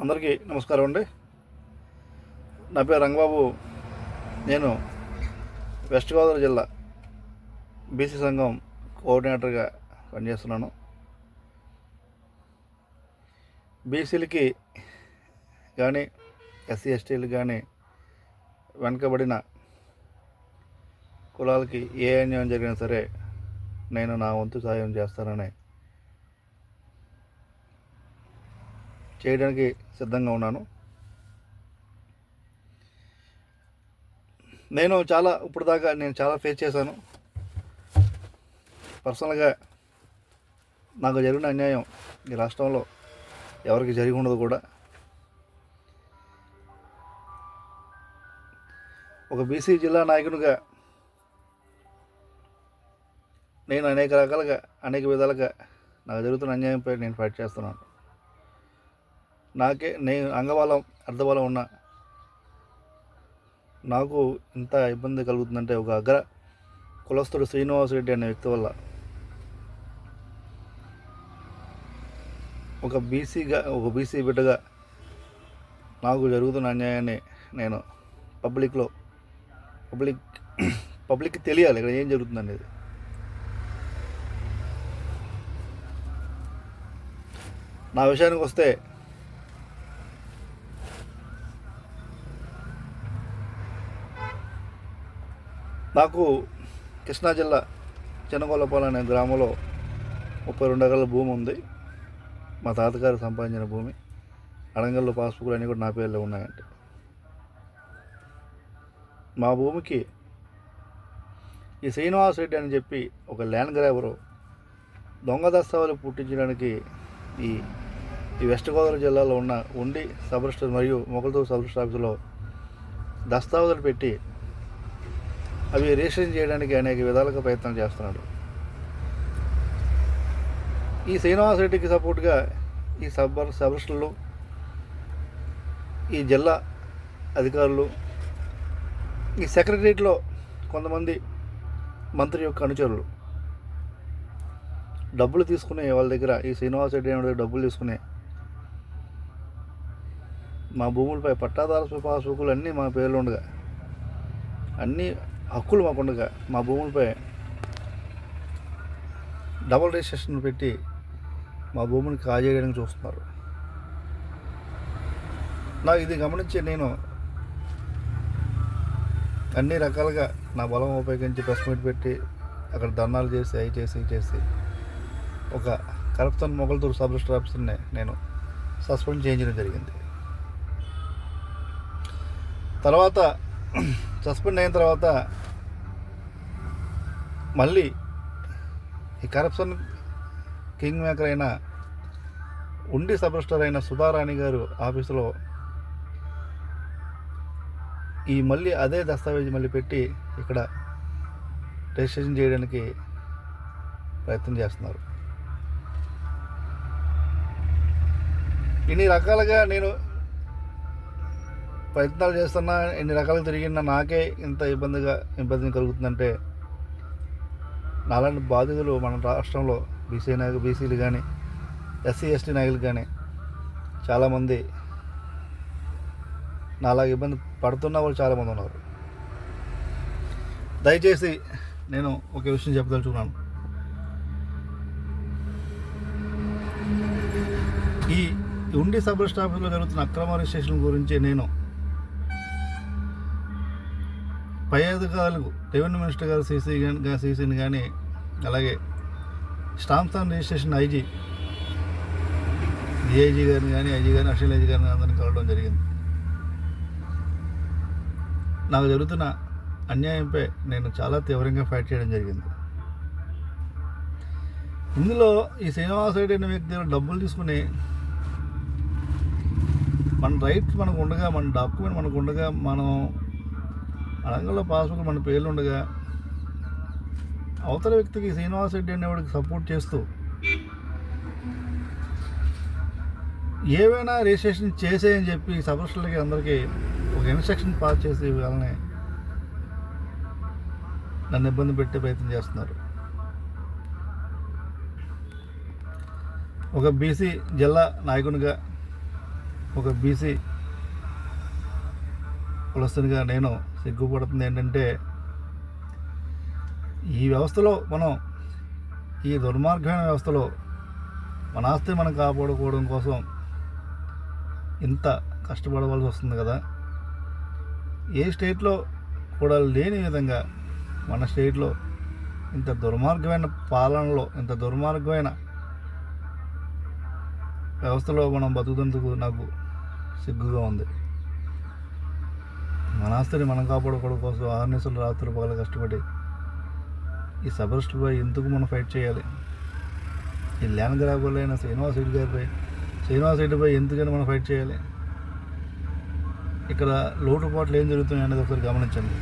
అందరికీ నమస్కారం అండి. నా పేరు రంగబాబు. నేను వెస్ట్ గోదావరి జిల్లా బీసీ సంఘం కోఆర్డినేటర్గా పనిచేస్తున్నాను. బీసీలకి కానీ ఎస్సీ ఎస్టీలకు కానీ వెనుకబడిన కులాలకి ఏ అన్యాయం జరిగినా సరే నేను నా వంతు సహాయం చేస్తానని చేయడానికి సిద్ధంగా ఉన్నాను. ఇప్పుడు దాకా నేను చాలా ఫేస్ చేశాను. పర్సనల్గా నాకు జరిగిన అన్యాయం ఈ రాష్ట్రంలో ఎవరికి జరిగి ఉండదు కూడా. ఒక బీసీ జిల్లా నాయకునిగా నేను అనేక విధాలుగా నాకు జరుగుతున్న అన్యాయంపై నేను ఫైట్ చేస్తున్నాను. నేను అంగబలం అర్ధబలం ఉన్న నాకు ఇంత ఇబ్బంది కలుగుతుందంటే ఒక అగ్ర కులస్తుడు శ్రీనివాస్ రెడ్డి అనే వ్యక్తి వల్ల. ఒక బీసీ బిడ్డగా నాకు జరుగుతున్న అన్యాయాన్ని నేను పబ్లిక్కి తెలియాలి ఇక్కడ ఏం జరుగుతుందనేది. నా విషయానికి వస్తే నాకు కృష్ణా జిల్లా చిన్నగొల్లపాలెం అనే గ్రామంలో 32 ఎకరాల భూమి ఉంది. మా తాతగారు సంపాదించిన భూమి. అడంగల్లో పాస్బుక్లు అన్నీ కూడా నా పేర్లో ఉన్నాయంటే మా భూమికి ఈ శ్రీనివాస్ రెడ్డి అని చెప్పి ఒక ల్యాండ్ గ్రాబరు దొంగ దస్తావేలు పుట్టించడానికి ఈ వెస్ట్ గోదావరి జిల్లాలో ఉన్న ఉండి సబ్ రిజిస్టర్ మరియు మొగల్తూరు సబ్ రిజిస్టర్ ఆఫీసులో దస్తావేజులు పెట్టి అవి రిజిస్ట్రేషన్ చేయడానికి అనేక విధాలుగా ప్రయత్నం చేస్తున్నాడు. ఈ శ్రీనివాస్ రెడ్డికి సపోర్ట్గా ఈ సబ్ రిజిస్టర్లు, ఈ జిల్లా అధికారులు, ఈ సెక్రటరియట్లో కొంతమంది మంత్రి యొక్క అనుచరులు డబ్బులు తీసుకునే వాళ్ళ దగ్గర, ఈ శ్రీనివాస్ రెడ్డి అనే దగ్గర డబ్బులు తీసుకునే మా భూములపై పట్టాదారు పాస్బుక్లు అన్నీ మా పేర్లు ఉండగా, అన్నీ హక్కులు మాకుండగా మా భూములపై డబుల్ రిజిస్ట్రేషన్ పెట్టి మా భూమిని కాజేయడానికి చూస్తున్నారు. నాకు ఇది గమనించి నేను అన్ని రకాలుగా నా బలం ఉపయోగించి ప్రెస్ మీట్ పెట్టి అక్కడ ధర్నాలు చేసి అవి చేసి ఒక కరప్షన్ మొగల్తూరు సబ్ రిజిస్టర్ ఆఫీసర్ని నేను సస్పెండ్ చేయించడం జరిగింది. తర్వాత సస్పెండ్ అయిన తర్వాత మళ్ళీ ఈ కరప్షన్ కింగ్ మేకర్ అయిన ఉండి సబ్ రిజిస్టర్ అయిన సుధారాణి గారు ఆఫీసులో మళ్ళీ అదే దస్తావేజీ మళ్ళీ పెట్టి ఇక్కడ రిజిస్ట్రేషన్ చేయడానికి ప్రయత్నం చేస్తున్నారు. ఇన్ని రకాలుగా నేను ప్రయత్నాలు చేస్తున్నా, ఎన్ని రకాలుగా తిరిగినా నాకే ఇంత ఇబ్బంది కలుగుతుందంటే నాలాంటి బాధితులు మన రాష్ట్రంలో బీసీలు కానీ ఎస్సీ ఎస్టీ నాయకులు కానీ చాలామంది నాలాగా ఇబ్బంది పడుతున్న వాళ్ళు చాలామంది ఉన్నారు. దయచేసి నేను ఒక విషయం చెప్పదలుచుకున్నాను. ఈ ఉండి సబ్ రిజిస్టర్ ఆఫీసులో జరుగుతున్న అక్రమ రిజిస్ట్రేషన్ గురించి నేను పై అధికారులకు, రెవెన్యూ మినిస్టర్ గారు సీసీని కానీ, అలాగే స్టాంప్స్ అండ్ రిజిస్ట్రేషన్ డిఐజీ గారిని కానీ, ఐజీ గారిని, అడిషనల్ ఐజీ గారిని అందరినీ కలవడం జరిగింది. నాకు జరుగుతున్న అన్యాయంపై నేను చాలా తీవ్రంగా ఫైట్ చేయడం జరిగింది. ఇందులో ఈ శ్రీనివాస్ రెడ్డి అనే వ్యక్తి డబ్బులు తీసుకుని మన రైట్స్ మనకు ఉండగా, మన డాక్యుమెంట్ మనకు ఉండగా, మనం అడంగల్లో పాస్బుక్ మన పేర్లు ఉండగా అవతల వ్యక్తికి శ్రీనివాస్ రెడ్డి అనేవాడికి సపోర్ట్ చేస్తూ ఏవైనా రిజిస్ట్రేషన్ చేసేయని చెప్పి సబ్ రిజిస్టర్లకి అందరికీ ఒక ఇన్స్ట్రక్షన్ పాస్ చేసి వాళ్ళని నన్ను ఇబ్బంది పెట్టే ప్రయత్నం చేస్తున్నారు. ఒక బీసీ జిల్లా నాయకునిగా, ఒక బీసీ కులస్తునిగా నేను సిగ్గుపడుతుంది ఏంటంటే, ఈ వ్యవస్థలో మనం, ఈ దుర్మార్గమైన వ్యవస్థలో మన ఆస్తిని మనం కాపాడుకోవడం కోసం ఇంత కష్టపడవలసి వస్తుంది కదా. ఏ స్టేట్లో కూడా లేని విధంగా మన స్టేట్లో ఇంత దుర్మార్గమైన పాలనలో, ఇంత దుర్మార్గమైన వ్యవస్థలో మనం బతుకుతందుకు నాకు సిగ్గుగా ఉంది. మన ఆస్తిని మనం కాపాడుకోవడం కోసం ఆర్నేసులు రాత్రులు పగలు కష్టపడి ఈ సబరిస్టులపై ఎందుకు మనం ఫైట్ చేయాలి? ఈ ల్యాండ్ గ్రాబర్లు అయిన శ్రీనివాస్ రెడ్డిపై ఎందుకని మనం ఫైట్ చేయాలి? ఇక్కడ లోటుపాట్లు ఏం జరుగుతున్నాయి అనేది ఒకసారి గమనించండి.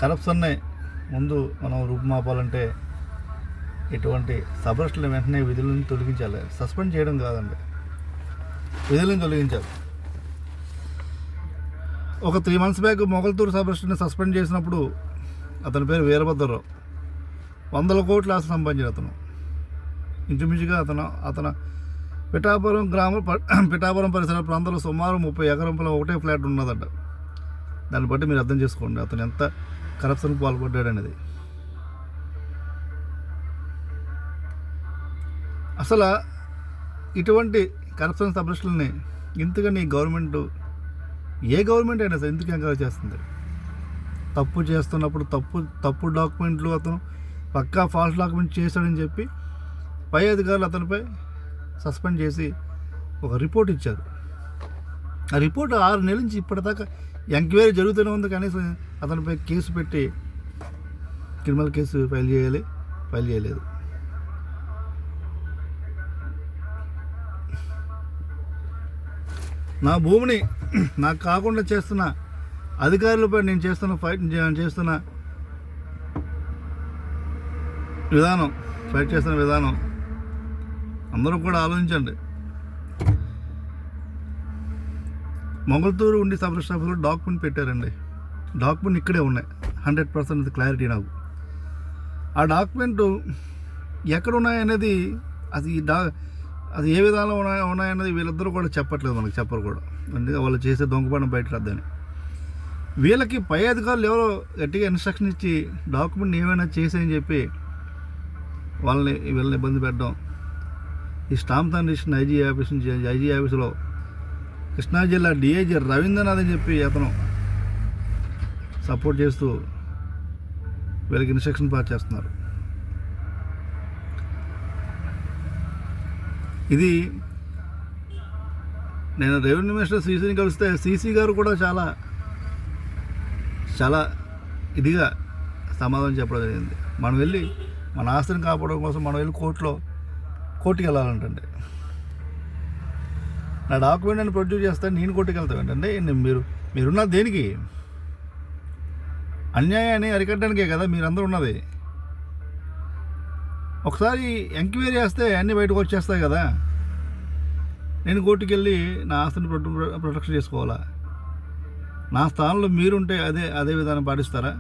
కరప్షన్ని ముందు మనం రూపుమాపాలంటే ఇటువంటి సబరిస్టులు వెంటనే విధులను తొలగించాలి. సస్పెండ్ చేయడం కాదండి, విధులను తొలగించాలి. ఒక 3 months బ్యాక్ మొగల్తూరు సబరిస్టుని సస్పెండ్ చేసినప్పుడు అతని పేరు వీరభద్రరావు. 100 కోట్ల ఆస్తి సంపాదించాడు అతను. ఇంచుమించుగా అతను పిఠాపురం పరిసర ప్రాంతాల్లో సుమారు 30 ఎకరాల ఒకటే ఫ్లాట్ ఉన్నదట. దాన్ని బట్టి మీరు అర్థం చేసుకోండి అతను ఎంత కరప్షన్కి పాల్పడ్డాడు అనేది. అసలు ఇటువంటి కరప్షన్ సబరిస్టులని ఇంతకని గవర్నమెంట్, ఏ గవర్నమెంట్ అయినా సరే ఎందుకు ఎంకరేజ్ చేస్తుంది? తప్పు చేస్తున్నప్పుడు తప్పు డాక్యుమెంట్లు, అతను పక్కా ఫాల్స్ డాక్యుమెంట్ చేశాడని చెప్పి పై అధికారులు అతనిపై సస్పెండ్ చేసి ఒక రిపోర్ట్ ఇచ్చారు. ఆ రిపోర్ట్ 6 నెలల నుంచి ఇప్పటిదాకా ఎంక్వైరీ జరుగుతూనే ఉంది. కనీసం అతనిపై కేసు పెట్టి క్రిమినల్ కేసు ఫైల్ చేయలేదు. నా భూమిని నాకు కాకుండా చేస్తున్న అధికారులపై నేను చేస్తున్న విధానం అందరూ కూడా ఆలోచించండి. మొగల్తూరు ఉండి సబ్ రిజిస్టర్ ఆఫీస్లో డాక్యుమెంట్ పెట్టారండి. డాక్యుమెంట్ ఇక్కడే ఉన్నాయి. 100% క్లారిటీ నాకు. ఆ డాక్యుమెంట్ ఎక్కడ ఉన్నాయనేది, అది ఏ విధానంలో ఉన్నాయన్నది వీళ్ళిద్దరూ కూడా చెప్పట్లేదు, మనకు చెప్పరు కూడా. అంటే వాళ్ళు చేసే దొంగపడం బయట రద్దని. వీళ్ళకి పై అధికారులు ఎవరో గట్టిగా ఇన్స్ట్రక్షన్ ఇచ్చి డాక్యుమెంట్ ఏమైనా చేసేయని చెప్పి వీళ్ళని ఇబ్బంది పెట్టడం. ఈ స్టాంప్ రిజిస్ట్రేషన్ ఐజీ ఆఫీసులో కృష్ణా జిల్లా డిఐజీ రవీంద్రనాథ్ అని చెప్పి అతను సపోర్ట్ చేస్తూ వీళ్ళకి ఇన్స్ట్రక్షన్ పాస్ చేస్తున్నారు. ఇది నేను రెవెన్యూ మినిస్టర్ సీసీని కలిస్తే సీసీ గారు కూడా చాలా ఇదిగా సమాధానం చెప్పడం జరిగింది. మనం వెళ్ళి మన ఆస్తిని కాపాడడం కోసం మనం వెళ్ళి కోర్టుకి వెళ్ళాలంటండి. నా డాక్యుమెంట్ అని ప్రొడ్యూస్ చేస్తే నేను కోర్టుకి వెళ్తాను ఏంటంటే, మీరున్న దేనికి? అన్యాయాన్ని అరికట్టడానికే కదా మీరందరూ ఉన్నది. ఒకసారి ఎంక్వైరీ చేస్తే అన్నీ బయటకు వచ్చేస్తాయి కదా. నేను కోర్టుకి వెళ్ళి నా ఆస్తిని ప్రొటెక్షన్ చేసుకోవాలా? నా స్థానంలో మీరుంటే అదే విధానం పాటిస్తారా?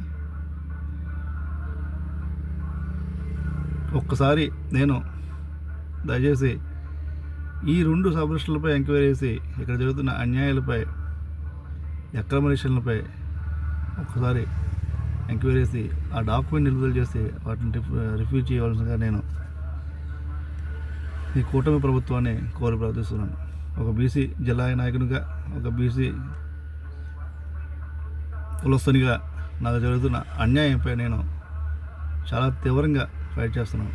ఒక్కసారి నేను దయచేసి ఈ 2 సబ్ రిజిస్టర్లపై ఎంక్వైరీ చేసి ఇక్కడ జరుగుతున్న అన్యాయాలపై, అక్రమరిషన్లపై ఒక్కసారి ఎంక్వైరీ చేసి ఆ డాక్యుమెంట్ నిలుపుదల చేసి వాటిని రిఫ్యూజ్ చేయవలసిందిగా నేను ఈ కూటమి ప్రభుత్వాన్ని కోరి ప్రార్థిస్తున్నాను. ఒక బీసీ జిల్లా నాయకునిగా, ఒక బీసీ కులస్తునిగా నాకు జరుగుతున్న అన్యాయంపై నేను చాలా తీవ్రంగా ఫైట్ చేస్తున్నాను.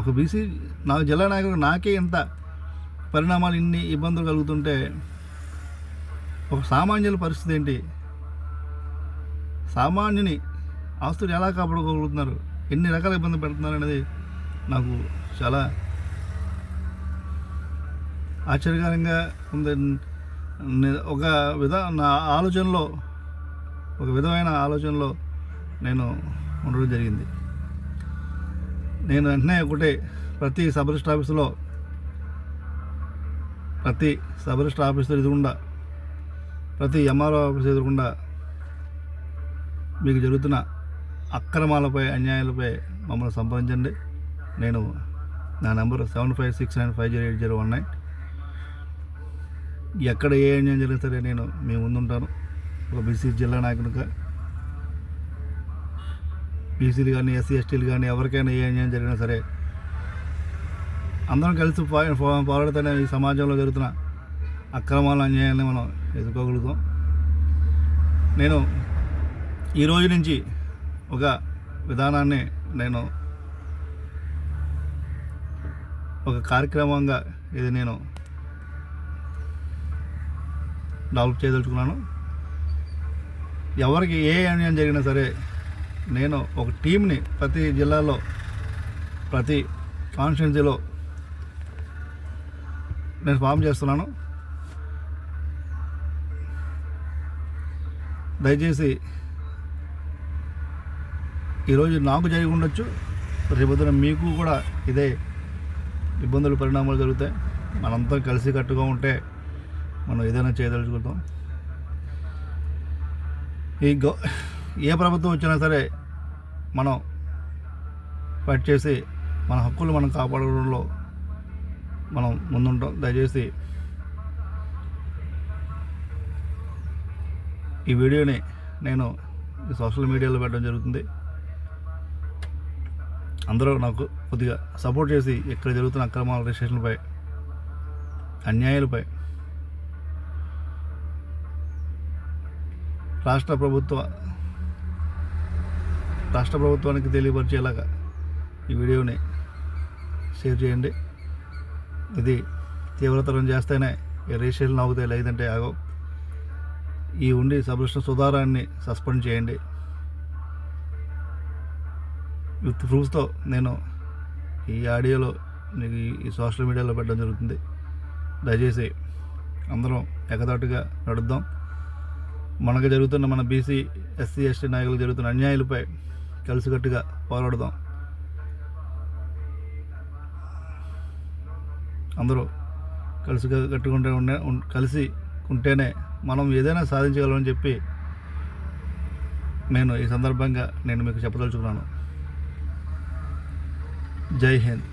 ఒక బీసీ నాకు జిల్లా నాయకుడు నాకే ఇంత పరిణామాలు, ఇన్ని ఇబ్బందులు కలుగుతుంటే ఒక సామాన్యుల పరిస్థితి ఏంటి? సామాన్యుని ఆస్తులు ఎలా కాపాడుకోగలుగుతున్నారు, ఎన్ని రకాల ఇబ్బంది పెడుతున్నారు అనేది నాకు చాలా ఆశ్చర్యకరంగా ఉంది. ఒక విధమైన ఆలోచనలో నేను ఉండడం జరిగింది. నేను వెంటనే ప్రతి సబ్ రిజిస్టర్ ఆఫీస్ ఎదురుగుండా, ప్రతి ఎంఆర్ఓ ఆఫీస్ ఎదురుగుండా మీకు జరుగుతున్న అక్రమాలపై, అన్యాయాలపై మమ్మల్ని సంప్రదించండి. నేను నా నెంబర్ 7569508019. ఎక్కడ ఏ అన్యాయం జరిగినా సరే నేను మీ ముందుంటాను. ఒక బీసీ జిల్లా నాయకునిగా బీసీలు కానీ ఎస్సీ ఎస్టీలు కానీ ఎవరికైనా ఏ అన్యాయం జరిగినా సరే అందరం కలిసి పోరాడితేనే ఈ సమాజంలో జరుగుతున్న అక్రమాల అన్యాయాన్ని మనం ఎదుర్కోగలుగుతాం. నేను ఈ రోజు నుంచి ఒక విధానాన్ని నేను ఒక కార్యక్రమంగా ఇది నేను డెవలప్ చేయదలుచుకున్నాను. ఎవరికి ఏ అన్యాయం జరిగినా సరే నేను ఒక టీంని ప్రతి జిల్లాలో ప్రతి కాన్స్టిట్యున్సీలో నేను ఫామ్ చేస్తున్నాను. దయచేసి ఈరోజు నాకు జరిగి ఉండొచ్చు, రేపొద్దున మీకు కూడా ఇదే ఇబ్బందులు పరిణామాలు జరుగుతాయి. మనంతా కలిసి కట్టుగా ఉంటే మనం ఏదైనా చేయదలుచుకుంటాం. ఏ ప్రభుత్వం వచ్చినా సరే మనం ఫైట్ చేసి మన హక్కులు మనం కాపాడడంలో మనం ముందుంటాం. దయచేసి ఈ వీడియోని నేను సోషల్ మీడియాలో పెట్టడం జరుగుతుంది. అందరూ నాకు కొద్దిగా సపోర్ట్ చేసి ఇక్కడ జరుగుతున్న అక్రమాల రిజిస్ట్రేషన్లపై అన్యాయాలపై రాష్ట్ర ప్రభుత్వానికి తెలియపరిచేలాగా ఈ వీడియోని షేర్ చేయండి. ఇది తీవ్రతరం చేస్తేనే ఈ రిజిస్ట్రేషన్ ఆగుతాయి, లేదంటే ఆగవు. ఈ ఉండి సబ్ సుధారాన్ని సస్పెండ్ చేయండి. విత్ ప్రూఫ్స్తో నేను ఈ ఆడియోలో మీకు ఈ సోషల్ మీడియాలో పెట్టడం జరుగుతుంది. దయచేసి అందరం ఎగదాటుగా నడుద్దాం. మనకు జరుగుతున్న మన బీసీ ఎస్సీ ఎస్టీ నాయకులకు జరుగుతున్న అన్యాయాలపై కలిసికట్టుగా పోరాడదాం. అందరూ కలిసి ఉంటేనే మనం ఏదైనా సాధించగలమని చెప్పి నేను ఈ సందర్భంగా నేను మీకు చెప్పదలుచుకున్నాను. జై హింద్.